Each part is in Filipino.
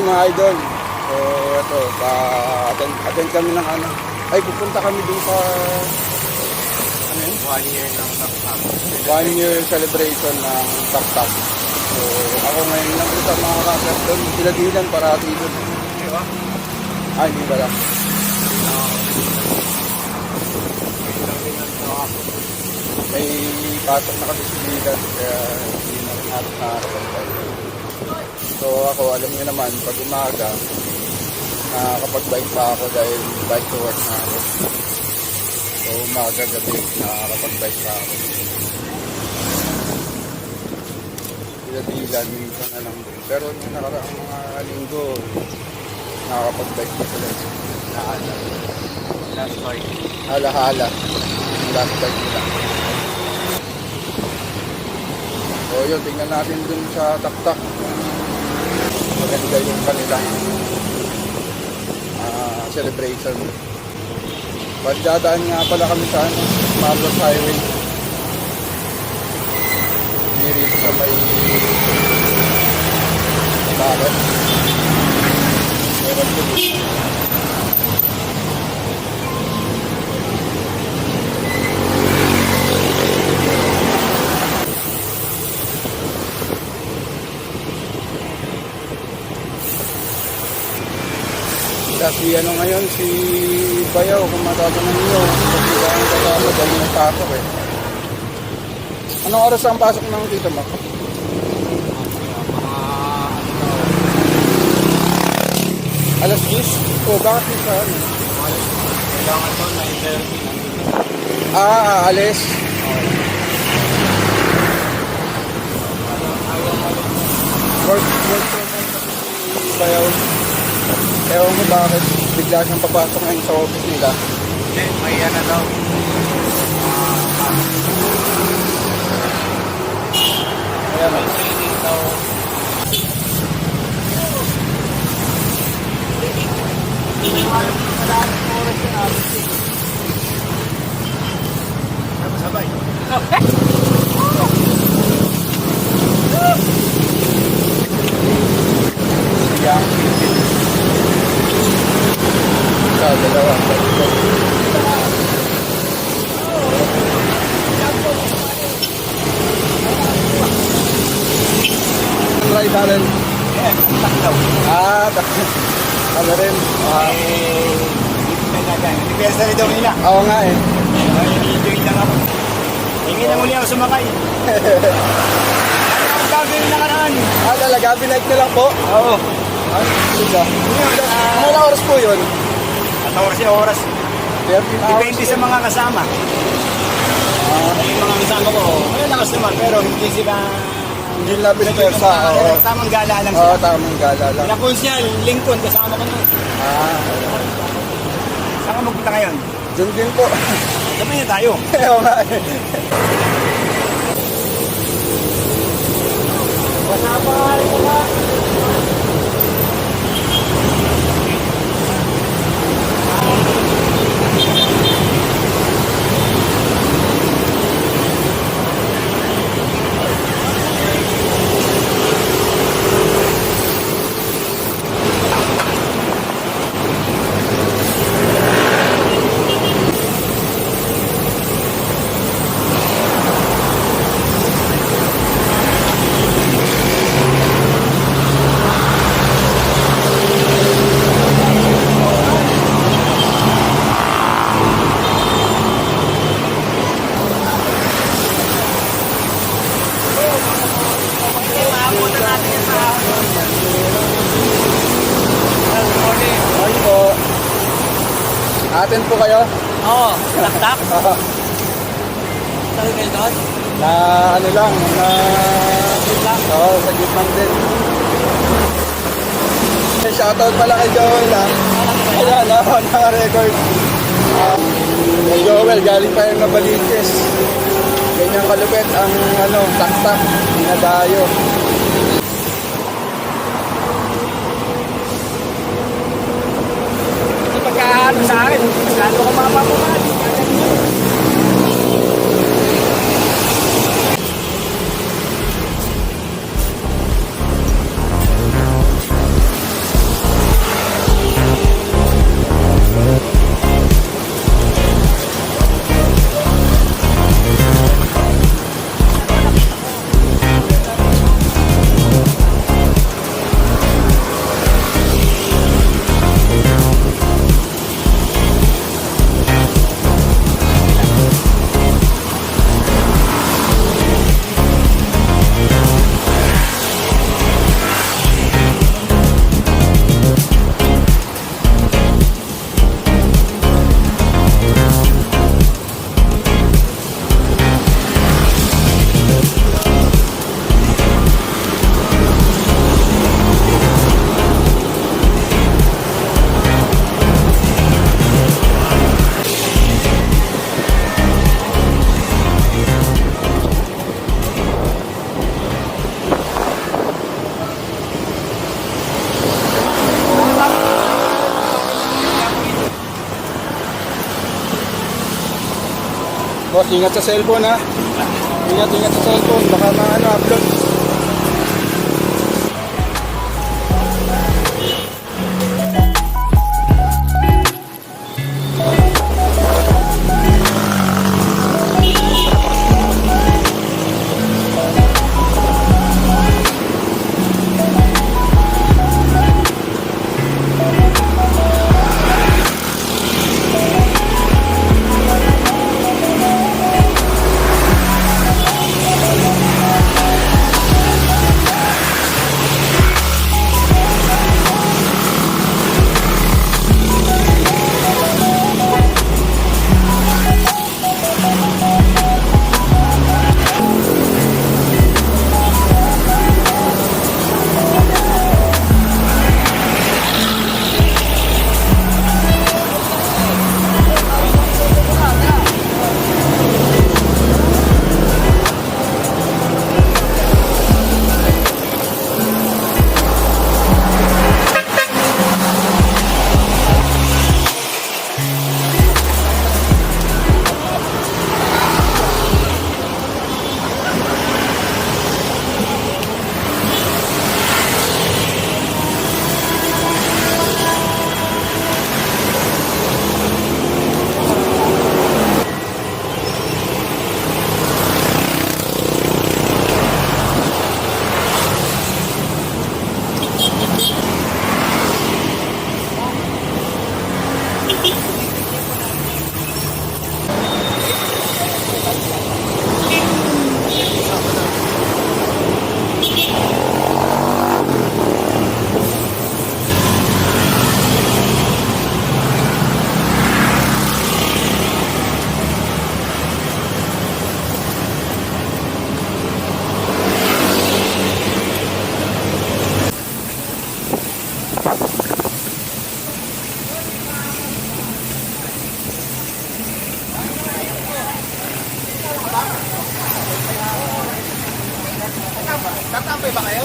mga idol. So ito, attend kami ng ano. Ay, pupunta kami dun sa ano yun? 1 year ng Taktak. 1 year celebration ng Taktak. So ako ngayon lang sa mga kakat doon. Diladilan para doon. Di ba? Ay, hindi pala. May pasok na kasi si Dilan, kaya hindi na rin natin nakakapagpay. So ako, alam niyo naman, pag umaga, nakakapag-bike pa ako dahil bike to work na ako. So umaga, gabi, nakakapag-bike pa ako. Dilan, minsan na lang din. Pero nung nakaraang mga linggo, nakakapag-bike pa sila. Nahala. Last bike. Hala-hala. Last bike nila. So yun, tingnan natin dun sa Taktak. Maganda yung kanilang celebration. Pagdadaan nga pala kami sa Marlos Highway. Hindi rito sa may bakit. Meron dun. Kasi ano ngayon, si Bayaw, kung matatanong nyo, kasi ba ang kasama dahil nagpasok eh. Anong oras ang pasok ng tito mo? Alas 10? O, bakit yung sa ano? Kailangan to, 9:30. Alis. Work from home kasi si Bayaw. Ewan mo bakit bigla siyang papasok ngayon sa office nila. Hindi, may ano daw. Kaya May training daw. Sabay. siya. Sa dalawa. Try natin. Takdaw. Ano rin. Anniversary daw nila. Oo nga eh. I-enjoy lang ako. Hingi na muli ako sumakay. Ang gagawin na karaan. Talaga, binike na lang po. Oo. Sige. Ano oras po yun? At oras. 13 hours. Depende sa mga kasama. Yung mga kasama ko, may lakas naman, pero hindi sila... Hindi na pinagpersa. Tamang gala lang Oo, sila. tamang gala lang. Pinakonsyal, Lincoln, kasama ko nun. Saan ka magpunta ngayon? Diyan din po. Sabay na tayo. Oo nga eh. Ano po? Atin po kayo? Oo, tak-tak. Sabi kayo doon? Na ano lang, na... Oo, sa gitnang din. Shoutout pala kay Joel ha. Ayan, naka-record. Kay Joel, galing pa yung Nabaliches. Ganyan kalupit ang ano, tak-tak, dinadayo. Pagkaano sa akin, lalo ko mapapamahal. Boss, ingat sa cellphone ha. Ingat sa cellphone. Baka upload. Tatambay ba kayo?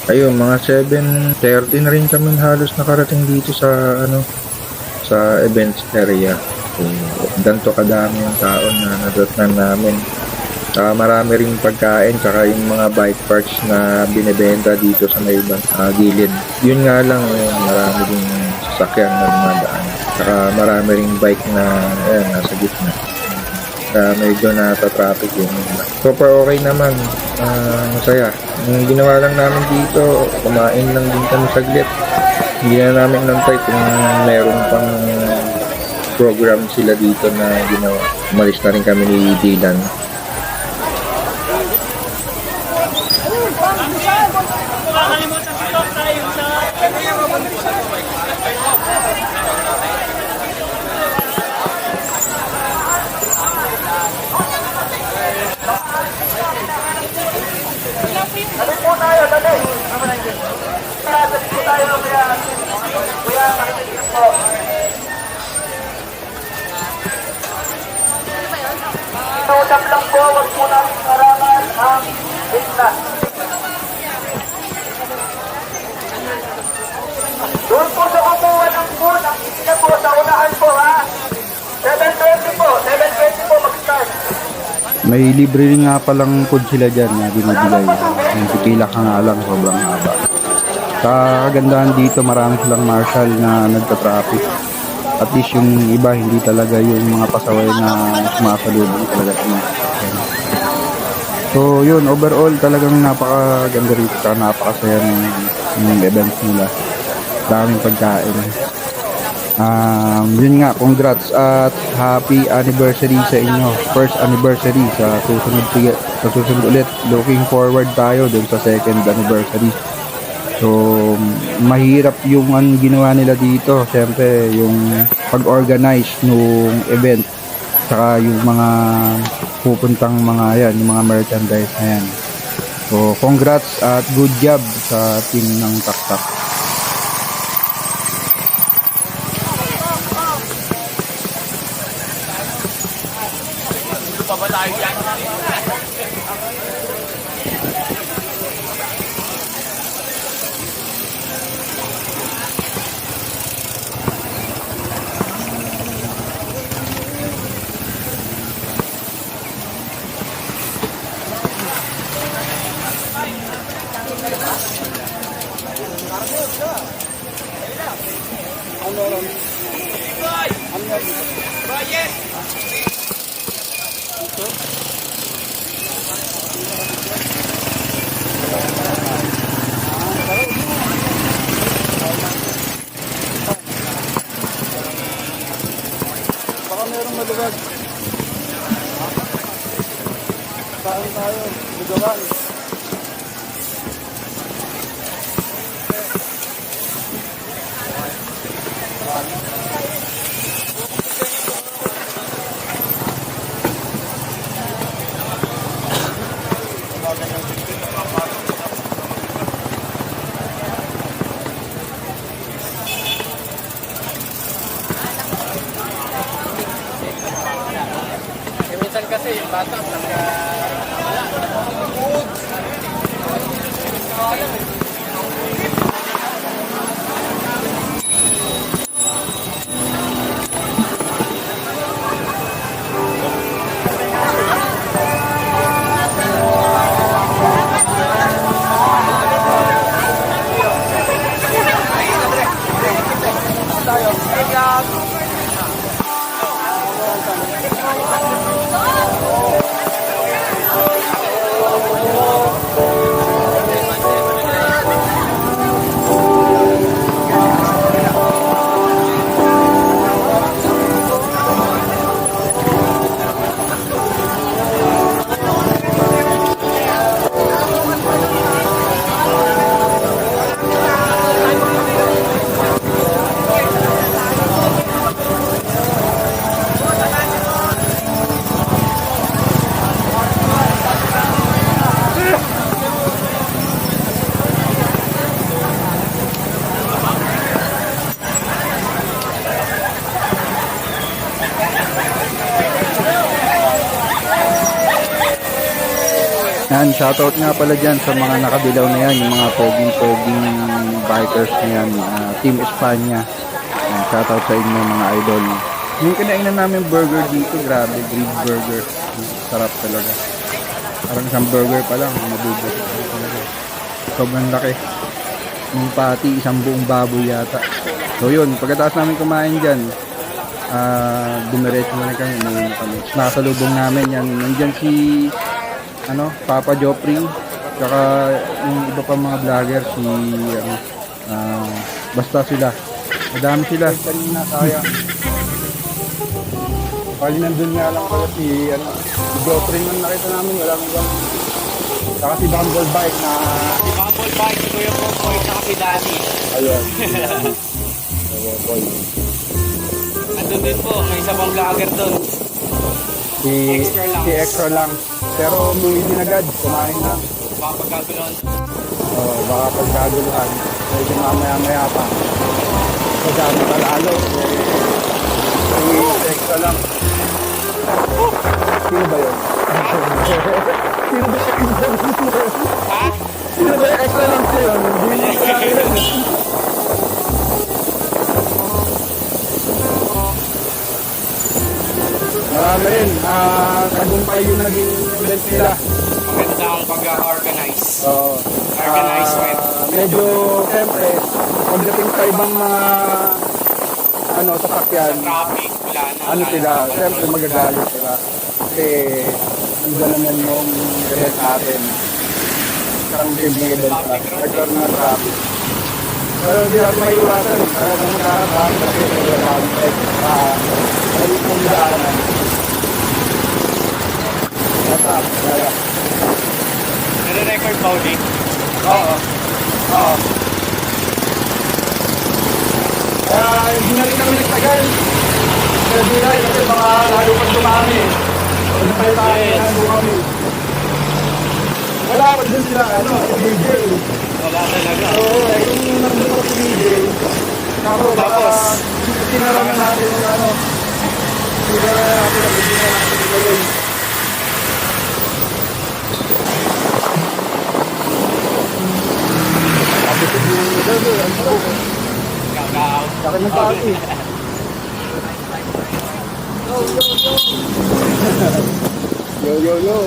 Ayun, mga 7:30 na rin kami halos nakarating dito sa sa events area. Ganito kadami yung tao na nadatnan namin. Marami rin pagkain tsaka yung mga bike parts na binebenta dito sa may gilid. Yun nga lang, marami din sasakyan na dumadaan. Tsaka marami rin bike na nasa gitna. Medyo nata-traffic yun. So far okay naman, masaya. Yung ginawa lang namin dito, kumain lang din kami saglit. Hindi na namin nantay kung meron pang program sila dito na ginawa. Umalis na rin kami ni Dylan. Utap lang po, wag po namin harangan ang bigla. Doon po sa kukuha ng food, ang isina po sa unahan po ha. 7:20 po, 7:20 po mag-start. May libre rin nga palang food sila dyan na binibigay. Yung pipila ka nga lang, sobrang haba. Kagandahan dito, marami silang marshal na nagka-traffic. At least yung iba, hindi talaga yung mga pasaway na sumasalubong talaga. So yun, overall talagang napakaganda rito. Napakasaya ng events nila. Daming pagkain. Yun nga, congrats at happy anniversary sa inyo. First anniversary sa susunod ulit. Looking forward tayo dun sa second anniversary. So, mahirap yung ginawa nila dito. Siyempre, yung pag-organize nung event. Saka yung mga pupuntang mga yan, yung mga merchandise na yan. So, congrats at good job sa team ng Taktak. Baka merong maluwag. Saan tayo? Lugawan. Minsan kasi yung bata Yan, shoutout nga pala dyan sa mga nakabilaw na yan, yung mga poging bikers na yan, Team Espanya. Yan, shoutout sa inyo mga idol. Yung kinainan namin burger dito, grabe, grilled burger. Sarap talaga. Parang isang burger pa lang, mabubos. Sobrang laki. Yung patty, isang buong baboy yata. So yun, pagkatapos namin kumain dyan, dumiretso na kami, uminom kami. Nakasalubong namin yan, nandyan si Papa Joffrey, saka yung iba pa mga vlogger, basta sila. Madami sila. kanina kaya. Pali nandun nga lang pala si Joffrey nung nakita namin, wala mo bang. Saka si Bumble Bike na, Si Bumble Bike, si Kuya Popoy, saka si Danny. ayun. Nandun din po, may isa pang vlogger doon. Extra lang. Si Extra lang. Pero umuwi din agad, kumain na. Papagkagulon. Baka pagkaguluhan, medyo mamaya-maya pa. Kasama ka lalo. Si Extra lang. Sino ba yun? Sino ba yun? Ha? Sino ba yung Extra lang siya yun? Hindi ko yun. Marami rin. Tagumpay yung naging event nila. Maganda ang pag-organize. Oo. Organized event. Medyo, siyempre, pagdating sa ibang mga sasakyan, Traffic, wala na. sila, siyempre magagalit sila. Kasi, nandiyan naman yung event natin. Isang big event na. Nagkaroon ng traffic. Pero hindi natin may iwasan. Talagang nakakataan kasi nagkakamit. Ay kung daanan. Natap, talaga. Nare-record pa ulit. Oo. Kaya hindi na rin kami nagtagal. Kaya di na kasi mga lalo pang dumami. Wala tayo tayo kami. Wala pa din sila, DJ. Wala talaga. Oo, yung nandun ko si DJ. Tapos, tinaraman natin yung tinaraman natin ang hindi na natin gagawin. Sakit ng pati. Yo.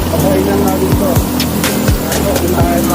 Okay lang natin to. Kunahin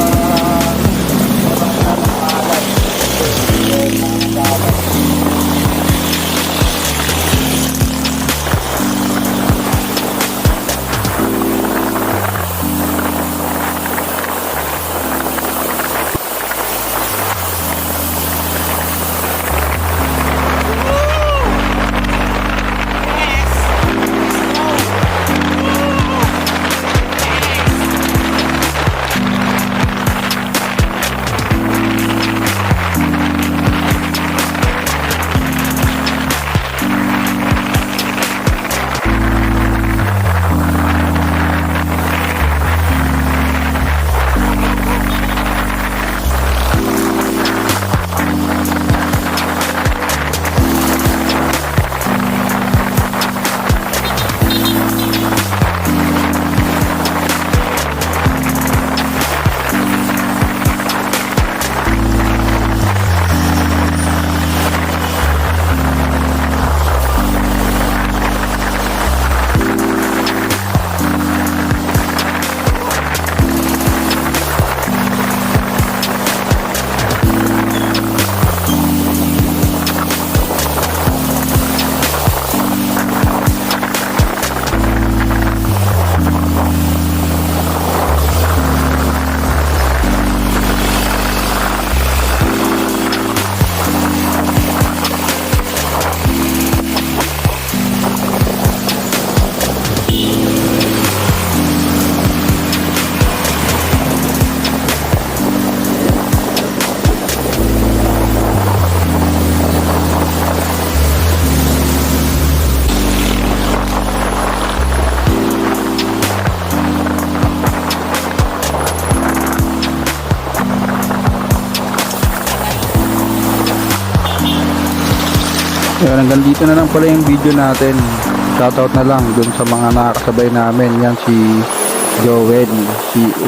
Yan, hanggang dito na lang pala yung video natin. Shoutout na lang dun sa mga nakakasabay namin. Yan si Joel,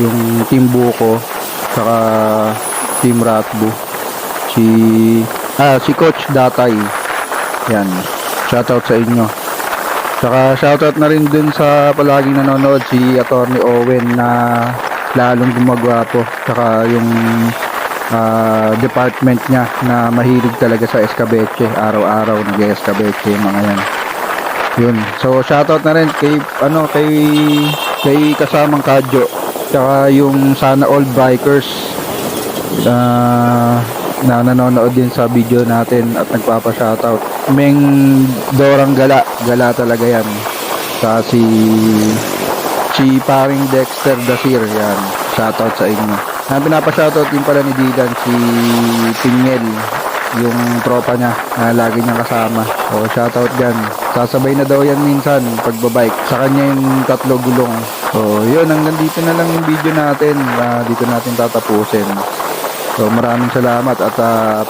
yung Team Buko, saka Team Ratbo. Si Coach Datay. Yan, shoutout sa inyo. Saka shoutout na rin dun sa palaging nanonood si Attorney Owen na lalong gumagwapo. Saka yung department niya na mahilig talaga sa escabeche, araw-araw nag-escabeche yung mga yan. Yun. So shoutout na rin kay kay kasamang Kadyo, saka yung Sana All Bikers na nanonood din sa video natin at nagpapa-shoutout. Meng Dorang Gala talaga yan. Saka si paring Dexter Dasir, yan. Shoutout sa inyo. Pinapa-shoutout din pala ni Didan si Pingel, yung tropa niya na lagi niyang kasama. O shoutout dyan. Sasabay na daw yan minsan pagbabike. Sa kanya yung 3 gulong. So yun, hanggang dito na lang yung video natin. Dito natin tatapusin. So maraming salamat at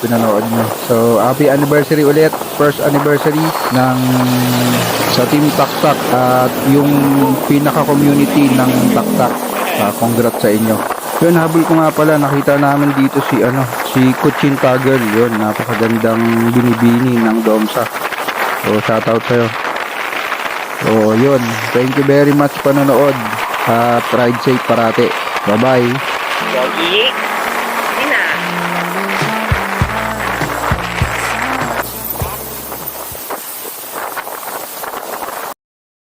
pinanood nyo. So happy anniversary ulit. First anniversary ng sa Team Taktak at yung pinaka-community ng Taktak. Congrats sa inyo. Yun, habol ko nga pala, nakita namin dito si Kuchin Tagel. Yun, napakagandang binibini ng Domsa. So, shoutout sa'yo. So, yun. Thank you very much panonood. At ride safe parate. Bye-bye. Yogi.